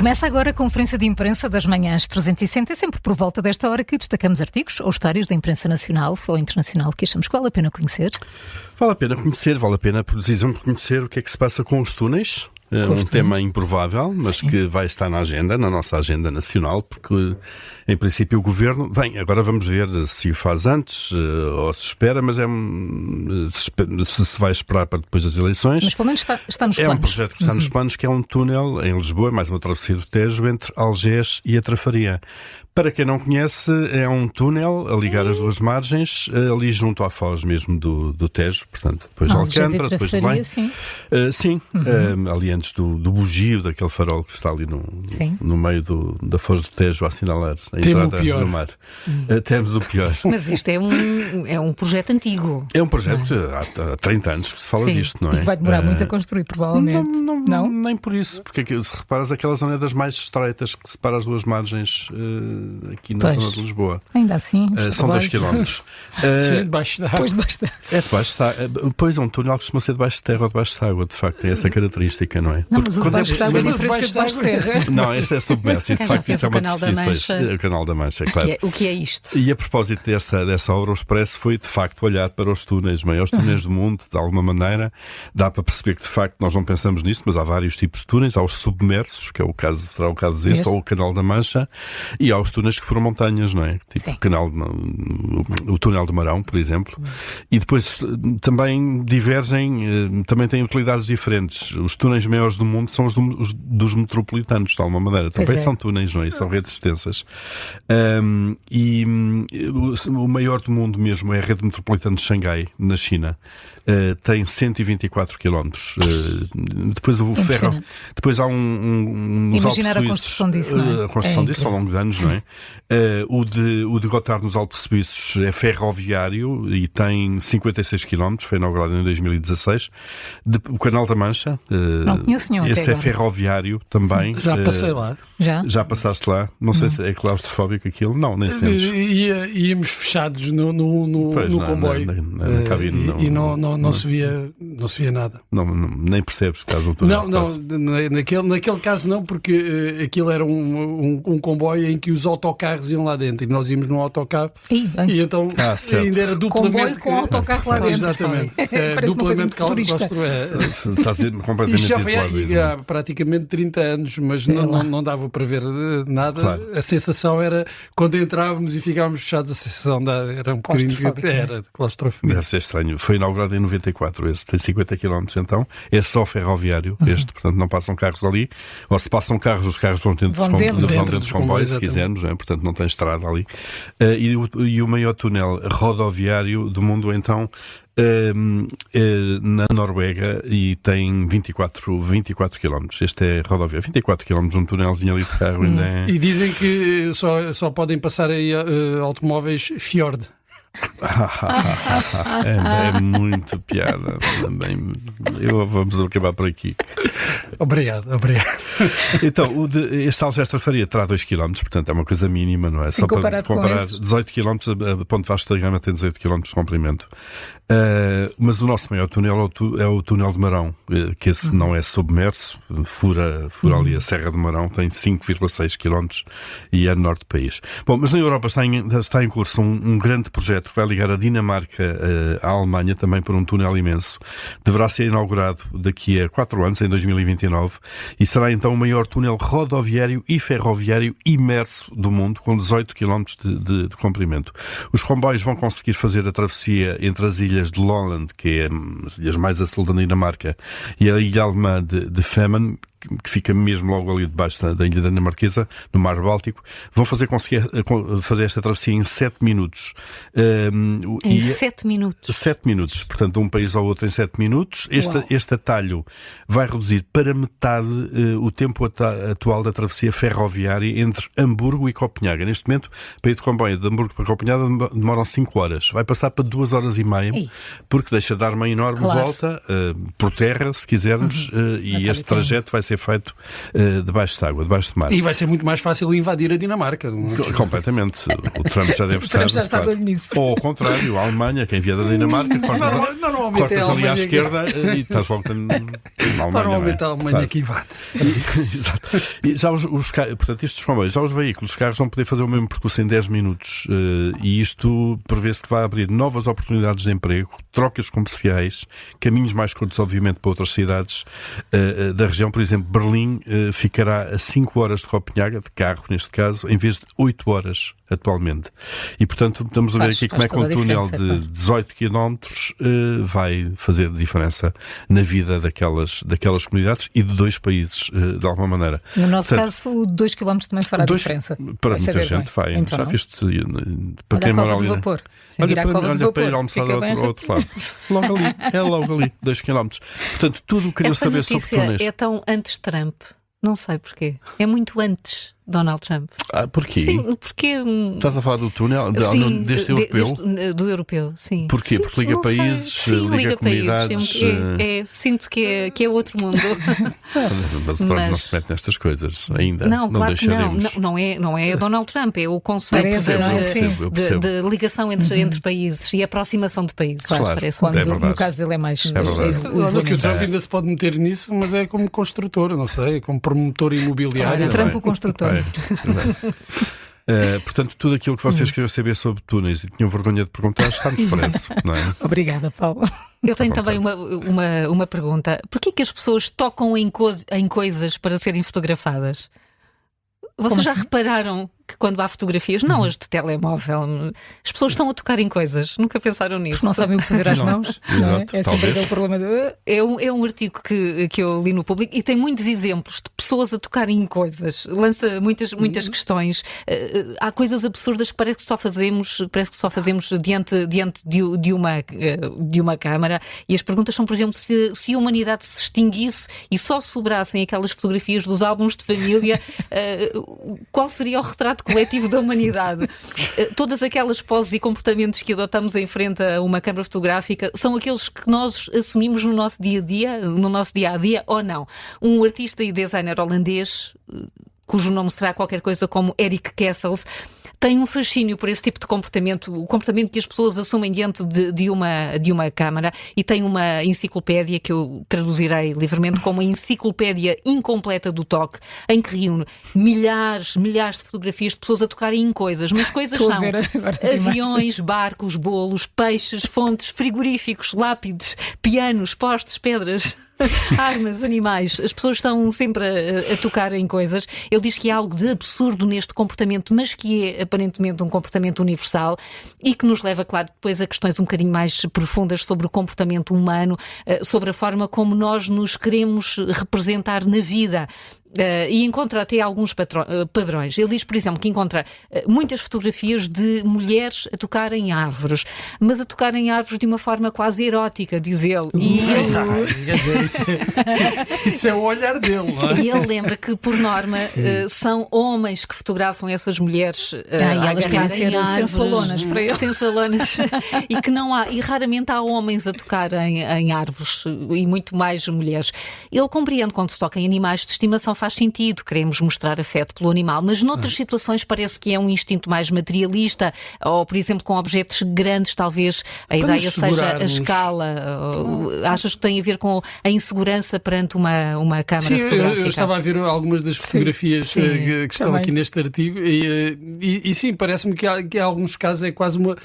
Começa agora a conferência de imprensa das manhãs 360. É sempre por volta desta hora que destacamos artigos ou histórias da imprensa nacional ou internacional que achamos que vale a pena conhecer. Vale a pena conhecer, vale a pena, por exemplo, conhecer o que é que se passa com os túneis. É um tema improvável, mas sim, que vai estar na agenda, na nossa agenda nacional, porque, em princípio, o Governo... Bem, agora vamos ver se o faz antes ou se espera, mas se vai esperar para depois das eleições. Mas, pelo menos, está nos planos. É um projeto que está nos planos, que é um túnel em Lisboa, mais uma travessia do Tejo, entre Algés e a Trafaria. Para quem não conhece, é um túnel a ligar as duas margens, ali junto à foz mesmo do Tejo, portanto, depois de Alcântara, depois de Belém. Sim, ali antes do bugio, daquele farol que está ali no meio da foz do Tejo a assinalar a entrada no mar. Temos o pior. Mas isto é um projeto antigo. É um projeto há 30 anos que se fala disto, não é? E vai demorar muito a construir, provavelmente. Não, nem por isso, porque se reparas, aquela zona é das mais estreitas que separa as duas margens aqui na zona de Lisboa. Ainda assim, são 2 km. Sim, debaixo da água. É debaixo da água. Pois é, um túnel costuma ser debaixo de terra ou debaixo de água, de facto, é essa característica, não é? Não, mas o debaixo de água é diferente de debaixo de terra. Não, este é submerso, e de facto isso é uma deficiência. O Canal da Mancha, claro. O que é isto? E a propósito dessa obra, o Expresso foi de facto olhar para os túneis, maiores túneis do mundo, de alguma maneira. Dá para perceber que de facto nós não pensamos nisso, mas há vários tipos de túneis. Há os submersos, que será o caso deste, ou o Canal da Mancha, e há os túneis que foram montanhas, não é? Tipo o túnel de Marão, por exemplo. E depois também divergem, também têm utilidades diferentes. Os túneis maiores do mundo são os dos metropolitanos, de alguma maneira. Também são túneis, não é? São redes extensas. E o maior do mundo mesmo é a rede metropolitana de Xangai, na China. Tem 124 km. Depois o ferro. Depois há nos Alpes Imaginar a construção disso, não é? A construção disso ao longo de anos, não é? O de Gotthard nos Alpes Suíços é ferroviário e tem 56 km, foi inaugurado em 2016. O Canal da Mancha, não conheço nenhum, esse é ferroviário também. Já passei lá. Já passaste lá? Não sei se é claustrofóbico aquilo. Não, nem sentes. Íamos fechados no comboio. Na cabine, e não se via nada. Nem percebes que estás no túnel. Naquele caso não, porque aquilo era um comboio em que os autocarros iam lá dentro e nós íamos num autocarro e então ainda era duplamente... Comboio com autocarro lá dentro. Exatamente. Duplamente claustrofóbico. Está a ser completamente isto já foi há praticamente 30 anos, mas não dava para ver nada. Claro. A sensação era, quando entrávamos e ficávamos fechados, a sensação era um bocadinho de claustrofobia. Deve ser estranho. Foi inaugurado em 94, esse tem 50 km, então é só ferroviário, portanto não passam carros ali, ou se passam carros, os carros vão dentro dos comboios, se quisermos, não é? Portanto não tem estrada ali. E o maior túnel rodoviário do mundo, então, na Noruega, e tem 24 km. Este é rodoviário. 24 km, um túnelzinho ali de carro ainda é... E dizem que só podem passar aí automóveis Fjord. É muito piada. Vamos acabar por aqui. Obrigado. Então, este Algés Trafaria terá 2 km, portanto é uma coisa mínima, não é? Sim, só para comparar, 18 km, a Ponte Vasco da Gama tem 18 km de comprimento. Mas o nosso maior túnel é o túnel de Marão, que esse não é submerso, fura ali a Serra de Marão, tem 5,6 km e é no norte do país. Bom, mas na Europa está em curso um grande projeto que vai ligar a Dinamarca à Alemanha, também por um túnel imenso. Deverá ser inaugurado daqui a 4 anos, em 2029, e será então o maior túnel rodoviário e ferroviário imerso do mundo, com 18 km de comprimento. Os comboios vão conseguir fazer a travessia entre as ilhas de Lolland, que é as ilhas mais a sul da Dinamarca, e a ilha alemã de Femern, que fica mesmo logo ali debaixo da ilha dinamarquesa, no Mar Báltico, vão conseguir fazer esta travessia em 7 minutos. Em 7 minutos? 7 minutos. Portanto, de um país ao outro em 7 minutos. Este atalho vai reduzir para metade o tempo atual da travessia ferroviária entre Hamburgo e Copenhaga. Neste momento, para ir de comboio de Hamburgo para Copenhaga demoram 5 horas. Vai passar para 2 horas e meia, porque deixa de dar uma enorme volta por terra, se quisermos, e este trajeto vai ser ser feito debaixo de água, debaixo de mar. E vai ser muito mais fácil invadir a Dinamarca. Completamente. O Trump já deve estar. Já está de olho nisso. Ou ao contrário, a Alemanha, quem vier da Dinamarca, cortas ali à esquerda e estás logo na Alemanha. Normalmente a Alemanha que invade. Exato. E já portanto, estes comboios, já os veículos, os carros vão poder fazer o mesmo percurso em 10 minutos e isto prevê-se que vai abrir novas oportunidades de emprego, trocas comerciais, caminhos mais curtos, obviamente, para outras cidades da região. Por exemplo, Berlim ficará a 5 horas de Copenhaga, de carro neste caso, em vez de 8 horas atualmente. E, portanto, estamos a ver aqui como é que um túnel de 18 km vai fazer diferença na vida daquelas comunidades e de dois países, de alguma maneira. No nosso caso, 2 km também fará diferença. Para muita gente vai. Então, já viste? Para quem mora ali. Vapor. Olha, para ir almoçar ao outro lado. Logo ali. É logo ali. 2 km. Portanto, tudo o que queria saber sobre túneis. É tão antes-Trump. Não sei porquê. É muito antes Donald Trump. Porquê? Sim, porque... Estás a falar do túnel? Sim, deste europeu? Do europeu, sim. Porquê? Sim, porque liga países, sim, liga comunidades... sinto que é outro mundo. Mas o Trump não se mete nestas coisas ainda. Não, claro deixaremos. que não. Não é Donald Trump, é o conceito de ligação entre países e aproximação de países. Claro, parece no caso dele é mais... Olha que o Trump ainda se pode meter nisso, mas é como construtor, não sei, como promotor imobiliário. Trump o construtor. Portanto, tudo aquilo que vocês queriam saber sobre túneis e tinham vergonha de perguntar está no Expresso, não é? Obrigada, Paulo. Eu tenho também uma pergunta. Porquê que as pessoas tocam em coisas para serem fotografadas? Vocês já repararam que quando há fotografias, não as de telemóvel, as pessoas estão a tocar em coisas? Nunca pensaram nisso? Porque não sabem o que fazer às mãos. Exato, é sempre aquele problema de... É um artigo que eu li no Público e tem muitos exemplos de pessoas a tocarem em coisas. Lança muitas questões. Há coisas absurdas que parece que só fazemos diante de uma câmara. E as perguntas são, por exemplo, se a humanidade se extinguisse e só sobrassem aquelas fotografias dos álbuns de família, qual seria o retrato coletivo da humanidade? Todas aquelas poses e comportamentos que adotamos em frente a uma câmara fotográfica são aqueles que nós assumimos no nosso dia-a-dia ou não? Um artista e designer holandês, cujo nome será qualquer coisa como Erik Kessels, tem um fascínio por esse tipo de comportamento, o comportamento que as pessoas assumem diante de uma câmara, e tem uma enciclopédia que eu traduzirei livremente como a Enciclopédia Incompleta do Toque, em que reúne milhares de fotografias de pessoas a tocarem em coisas, mas coisas são aviões, barcos, bolos, peixes, fontes, frigoríficos, lápides, pianos, postes, pedras... armas, animais, as pessoas estão sempre a tocar em coisas. Ele diz que há algo de absurdo neste comportamento, mas que é aparentemente um comportamento universal e que nos leva, claro, depois a questões um bocadinho mais profundas sobre o comportamento humano, sobre a forma como nós nos queremos representar na vida. E encontra até alguns padrões. Ele diz, por exemplo, que encontra muitas fotografias de mulheres a tocar em árvores, mas a tocar em árvores de uma forma quase erótica, diz ele. E isso é o olhar dele, não é? E ele lembra que, por norma, são homens que fotografam essas mulheres e elas querem ser sensualonas para ele. Sensualonas. E raramente há homens a tocar em árvores, e muito mais mulheres. Ele compreende quando se toca em animais de estimação, faz sentido, queremos mostrar afeto pelo animal, mas noutras situações parece que é um instinto mais materialista, ou, por exemplo, com objetos grandes, talvez a ideia seja a escala. Achas que tem a ver com a insegurança perante uma câmara fotográfica? Eu estava a ver algumas das fotografias que estão aqui neste artigo e sim, parece-me que há alguns casos é quase uma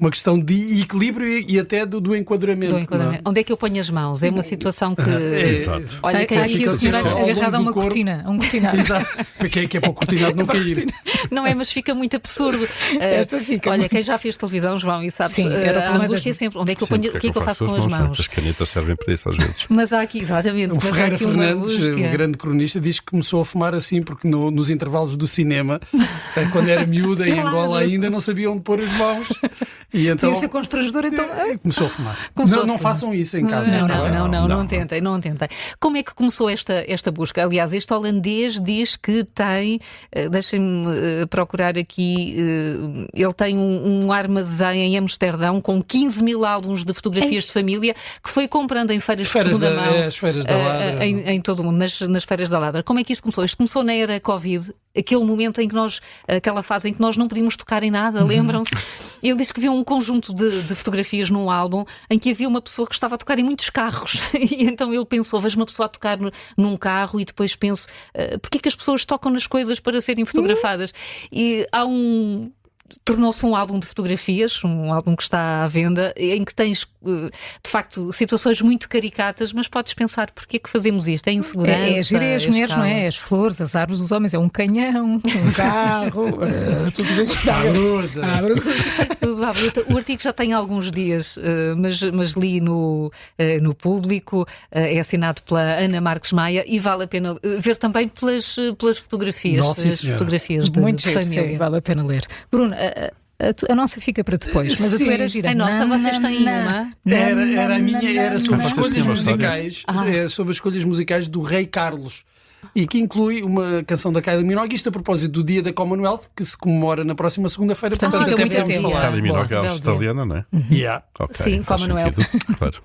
questão de equilíbrio e até do enquadramento. Onde é que eu ponho as mãos? É uma situação que... Exato. Olha, que aqui a senhora agarrada a uma cortina. Um cortinado. Exato. Que é para o cortinado não cair. Não é, mas fica muito absurdo. Esta fica. Olha, quem já fez televisão, João, e sabe, a angústia é sempre. Onde é que eu ponho? O que é que eu faço com as mãos? As canetas servem para isso às vezes. Mas há aqui, exatamente. O Ferreira Fernandes, o grande cronista, diz que começou a fumar assim porque nos intervalos do cinema, quando era miúda em Angola ainda, não sabia onde pôr as mãos E então Ia ser constrangedor, então. começou a fumar. Começou Não a fumar. façam isso em casa. Não tentem, não tentem. Como é que começou esta busca? Aliás, este holandês diz que tem, deixem-me procurar aqui, ele tem um armazém em Amsterdão com 15 mil álbuns de fotografias de família que foi comprando em feiras de segunda mão. As feiras da Ladra. Em todo o mundo, nas feiras da Ladra. Como é que isso começou? Isto começou na era Covid, aquele momento em que aquela fase em que nós não podíamos tocar em nada, lembram-se? Ele diz que viu um conjunto de fotografias num álbum em que havia uma pessoa que estava a tocar em muitos carros. E então ele pensou, vejo uma pessoa a tocar num carro e depois penso, porquê que as pessoas tocam nas coisas para serem fotografadas? E tornou-se um álbum de fotografias, um álbum que está à venda, em que tens, de facto, situações muito caricatas, mas podes pensar, porquê que fazemos isto? É insegurança? É as mulheres, não é? As flores, as árvores, os homens, é um canhão, um carro, tudo isso. Tudo à bruta. O artigo já tem alguns dias, mas li no Público, é assinado pela Ana Marques Maia e vale a pena ver também pelas fotografias, Nossa, as fotografias de Muito família. sim, vale a pena ler. Bruno, a nossa fica para depois, mas a tua era gira. A nossa, vocês têm uma? Era a minha, era sobre Vocês escolhas têm uma musicais, sobre as escolhas musicais do Rei Carlos. E que inclui uma canção da Kylie Minogue, isto a propósito do dia da Commonwealth, que se comemora na próxima segunda-feira. Portanto, Portanto, fica até muito podemos tempo. falar. Kylie Minogue é Bom, australiana, não é? Yeah. Ok, Sim, faz Commonwealth. sentido, claro.